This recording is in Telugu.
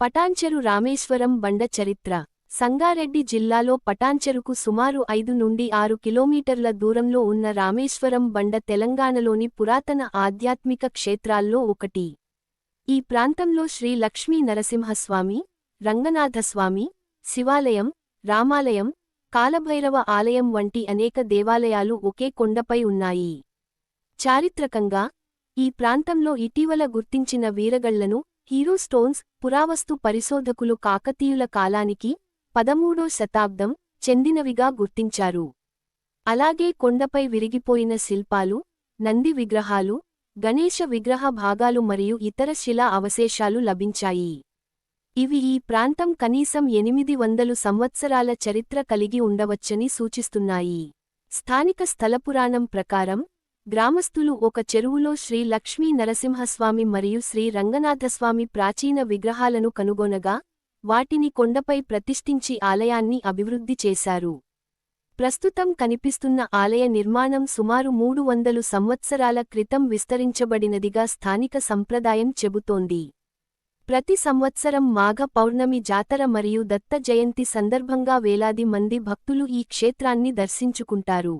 పటాన్చెరు రామేశ్వరం బండ చరిత్ర సంగారెడ్డి జిల్లాలో పటాన్చెరుకు సుమారు 5 నుండి 6 కిలోమీటర్ల దూరంలో ఉన్న రామేశ్వరం బండ తెలంగాణలోని పురాతన ఆధ్యాత్మిక క్షేత్రాల్లో ఒకటి. ఈ ప్రాంతంలో శ్రీ లక్ష్మీ నరసింహస్వామి, రంగనాథస్వామి, శివాలయం, రామాలయం, కాలభైరవ ఆలయం వంటి అనేక దేవాలయాలు ఒకే కొండపై ఉన్నాయి. చారిత్రకంగా ఈ ప్రాంతంలో ఇటీవల గుర్తించిన వీరగళ్లను హీరో స్టోన్స్ పురావస్తు పరిశోధకులు కాకతీయుల కాలానికి 13వ శతాబ్దం చెందినవిగా గుర్తించారు. అలాగే కొండపై విరిగిపోయిన శిల్పాలు, నంది విగ్రహాలు, గణేశ విగ్రహ భాగాలు మరియు ఇతర శిలా అవశేషాలు లభించాయి. ఇవి ఈ ప్రాంతం కనీసం 800 సంవత్సరాల చరిత్ర కలిగి ఉండవచ్చని సూచిస్తున్నాయి. స్థానిక స్థలపురాణం ప్రకారం గ్రామస్థులు ఒక చెరువులో శ్రీ లక్ష్మీ నరసింహస్వామి మరియు శ్రీ రంగనాథస్వామి ప్రాచీన విగ్రహాలను కనుగొనగా వాటిని కొండపై ప్రతిష్ఠించి ఆలయాన్ని అభివృద్ధి చేశారు. ప్రస్తుతం కనిపిస్తున్న ఆలయ నిర్మాణం సుమారు 300 సంవత్సరాల క్రితం విస్తరించబడినదిగా స్థానిక సంప్రదాయం చెబుతోంది. ప్రతి సంవత్సరం మాఘ పౌర్ణమి జాతర మరియు దత్త జయంతి సందర్భంగా వేలాది మంది భక్తులు ఈ క్షేత్రాన్ని దర్శించుకుంటారు.